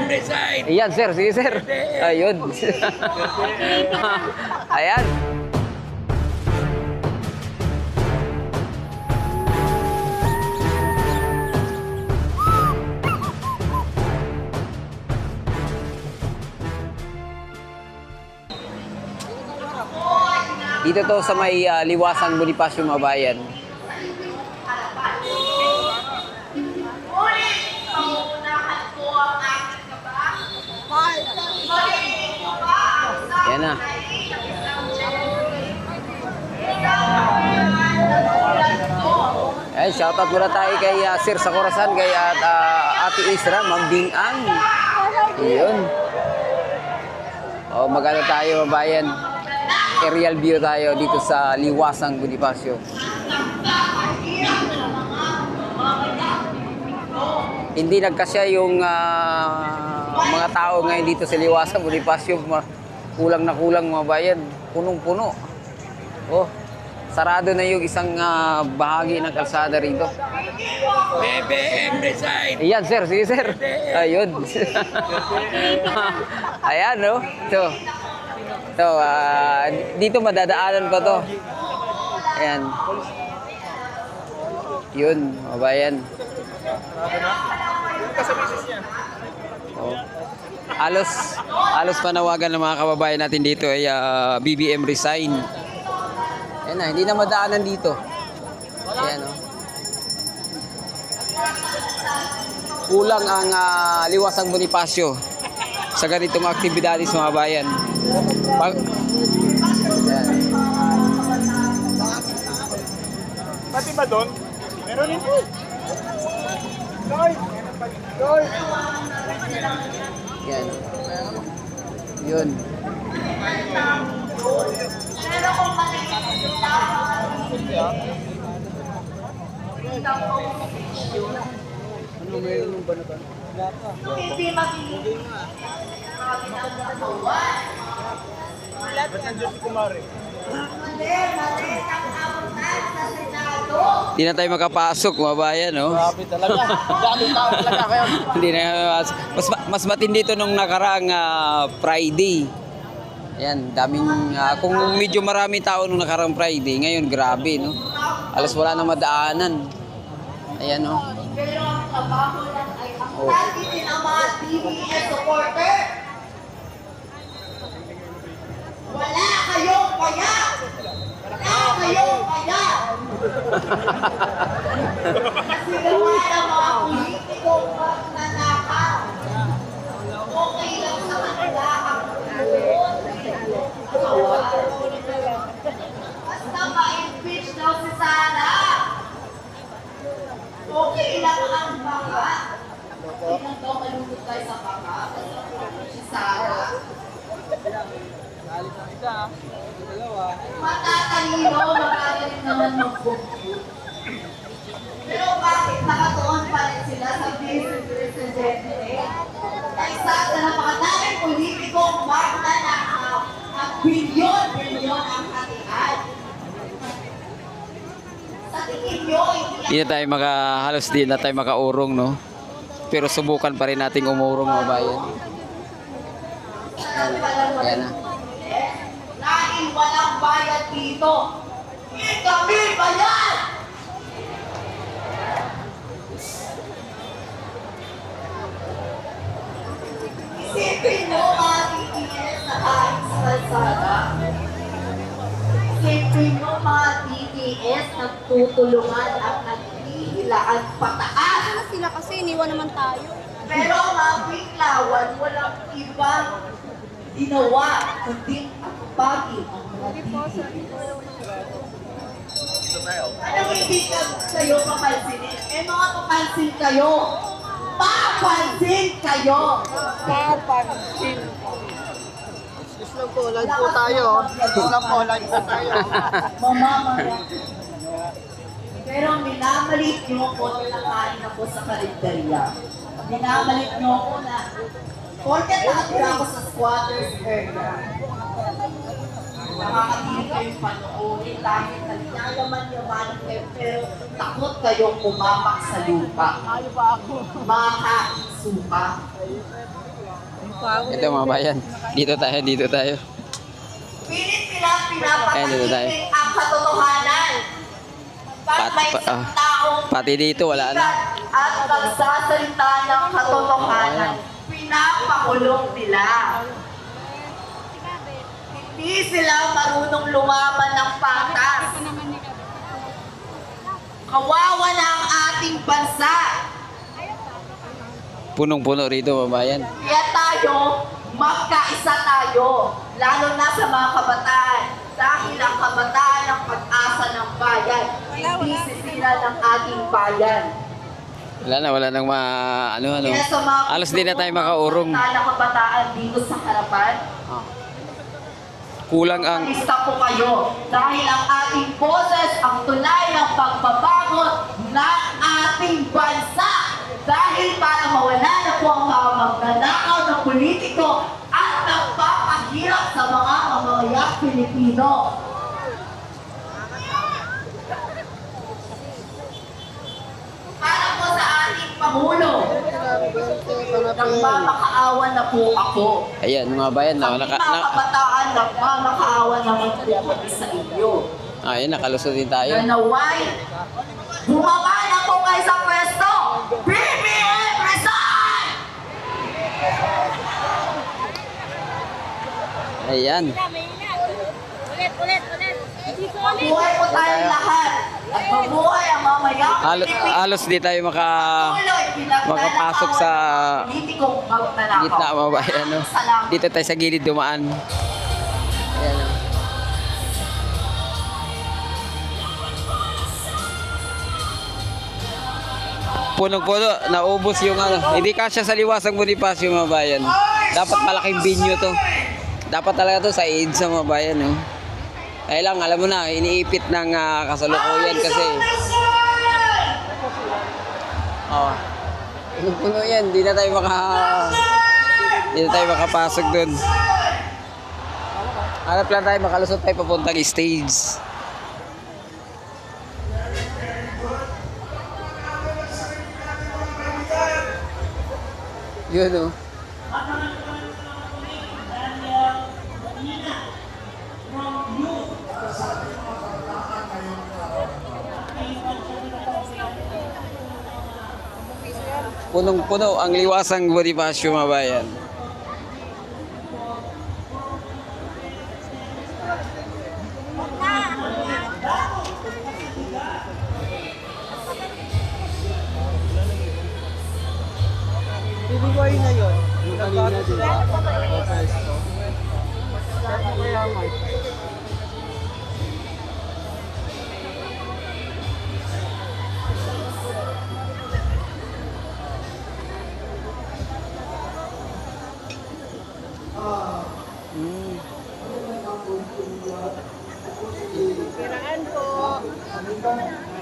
resign. Ayan, sir. Sige, sir. Ayun. Ayan. Dito to sa may Liwasang Bonifacio, mga bayan. Yan na. Ayan, shoutout muna tayo kay Sir sa Corazon, kay Ate Isra, Ma'am Bing Ang. Yun. O, magano tayo, mga bayan. Aerial view tayo dito sa Liwasang Bonifacio. Hindi nagkasya yung mga tao ngayon dito sa Liwasang Bonifacio. Kulang na kulang, mga bayan. Punong-puno. Oh, sarado na yung isang bahagi ng kalsada rito. BBM resign. Ayan, sir. Sige, sir. Ayun. Ayan, no? Ito. Ito, dito madadaanan pa to. Ayan. Yun, mga bayan. Oh. Alos panawagan ng mga kababayan natin dito ay BBM resign. Ayan na, hindi na madaanan dito. Ayan, oh. Kulang ang Liwasang Bonifacio sa ganitong aktibidades, mga bayan. Ayan. Pati ba doon? Meron din po. Doy! Doy! Yan. Yun. Ano mayroon ba na ba? Ba't nandiyan si Kumari? Hindi na tayo makapasok, mga bayan, no? Grabe talaga. Dami tao talaga kayo. Hindi na mas matindi ito nung nakaraang Friday. Ayan, daming kung medyo marami tao nung nakaraang Friday, ngayon grabe, no? Alas wala na madaanan. Ayan, no? Pero ang trabaho lang ay ang Oh. din ang mga TBS supporter. Wala kayong kaya. Wala kayong kaya. Kasi gawa ng mga politikong magnanakaw. Okay lang sa kanila ang doon. Basta ma-impeach daw si Sara. Okay lang ang baka. Okay lang daw malungkot tayo sa baka. Si Sara. Matatalino, magaling naman mag-compute. Pero bakit nakatuon pa rin sila sa Vice Presidente? Kaysa sa napakadaming politikong magnanakaw at bilyon-bilyon ang hatian. Sa tingin nyo, Hindi na tayo halos di na tayo makaurong, no? Pero subukan pa rin nating umurong, mga bayan. Ayan na. dahil walang bayad dito. Kami bayad! Isipin mo mga TTS na kahit sa kalsada. Isipin mo mga TTS nagtutulungan at naghihilaan pataas. Ano sila kasi, iniwan naman tayo. Pero mga Biklawan, walang ibang ginawa kundi ang bagay ang Sorry po, sorry po. Anong hindi kayo papansinin? Eh mga papansin kayo! Papansin kayo! Papansin! Excuse lang po, live po tayo. Excuse lang po, live po tayo. Mamamaya. Pero minamalit nyo ko na nakain ako sa karinderya. Minamalit nyo ko na porket nakatira ako sa squatters area. Nakakatingin kayong panoorin dahil nagyayaman-yaman kayo pero takot kayong umapak sa lupa. Makasuka. Ito mga bayan. Dito tayo, dito tayo. Pilit nilang Ayan, dito tayo. pinapatahimik ang katotohanan. Pag may isang taong Pati dito, wala na. at nagsasalita ng katotohanan, pinapakulong nila. Hindi sila marunong lumaban ng patas. Kawawa na ang ating bansa. Punong-puno rito mga bayan. Kaya tayo, magkaisa tayo, lalo na sa mga kabataan. Dahil ang kabataan ang pag-asa ng bayan, hindi sisira ng ating bayan. Wala nang ano. Kaya sa mga Alas din na tayo makaurong. na kabataan dito sa harapan, Kulang ang lista po kayo. Dahil ang ating boses ang tulay ng pagbabago ng ating bansa. Dahil para mawala na po ang mga magnanakaw na politiko at nagpapahirap sa mga mamamayang Pilipino. Para po sa ating Pangulo, nagmamakaawa na po ako. ayan mga bayan na, Ang mga kabataan, nagmamakaawa naman po kami sa inyo. ayan, nakalusot din tayo. Na naway, bumaba na po kayo sa pwesto! BBM resign! Ayan. Ulit. Mabuhay po tayong lahat. At mabuhay ang mamayang Halos di tayo makapasok sa politikong magnanakaw. gitna mga bayan. No? Salamat. Dito tayo sa gilid dumaan. Ayan. No? Punong-puno, naubos yung ano. Hindi kasya sa Liwasang Bonifacio mga bayan. Dapat malaking binyo to. Dapat talaga to sa AIDS sa mga bayan. No? Kaya lang, alam mo na, iniipit ng kasalukuyan kasi. Oh. Punong-puno yan, hindi na tayo makapasok doon. Hanap lang tayo, makalusot tayo papuntang stage. Yun oh. Punong-puno ang Liwasang Bonifacio mga bayan. Bibigay na yun. Yung kanina din. Okay.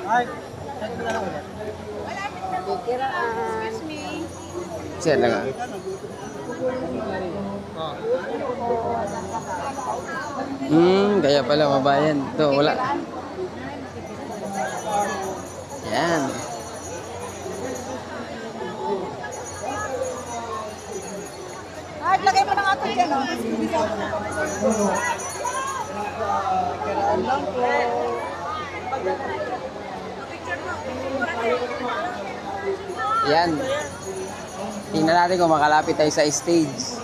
Ay, Excuse me. Siya na nga. Kaya pala mabayan. Ito, wala. Yan. Ay, lagay mo na nga ito dyan, oh. Yan. Tingnan natin kung makalapit tayo sa stage.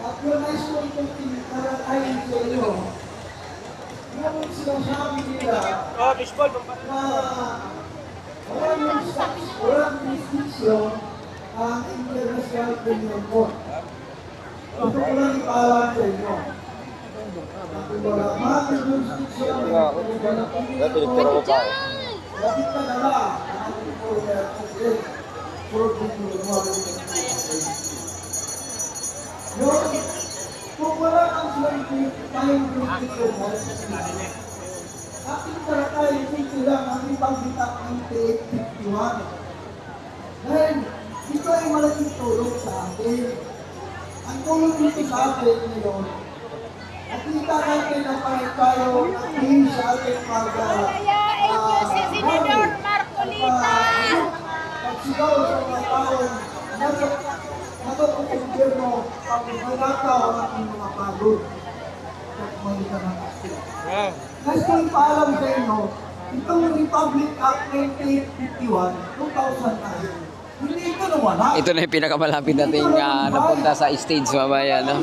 At yung nais ko itong tinatarayin sa inyo, yung sinasabi nila na walang jurisdiction ang International Criminal Court. Ito ko lang ipaalam sa inyo. At wala mang jurisdiction ang International Criminal Court. Bakit ka na lang ang ating foreigner today for the Yun, kung wala ang siyempre tayong jurisdiction na ating taratay, hindi lang ang ibang bitang ang 851. Dahil ito ay malaking tulong sa atin. Ang tulong dito sa atin ngayon, nakita natin na parang tayo hindi sa ating Ayain niyo si Senador Marcolita. sigaw sa mga tao nasa gobyerno ang ginagawa ang ating mga pagod at mga kanakasya. Guys, kung paalam sa inyo, itong Republic Act 1951, 2009, hindi ito nawala. Ito na yung pinakamalapit nating napunta sa stage, mabayan. No?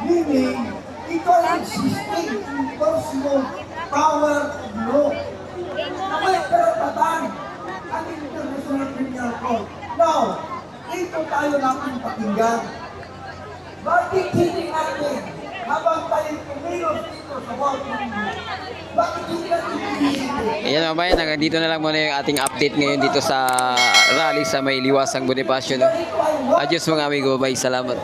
Meaning, ito ay existing impersonal power of law. Na may karapatan ang International Criminal Court. Now, ito tayo natin pakinggan. Bakit hindi natin habang tayo kumilos dito sa world bakit hindi natin pinili? Ayan mga bayan, hanggang dito na lang muna yung ating update ngayon dito sa rally sa may Liwasang Bonifacio. No? Adios mga amigo, bye, salamat.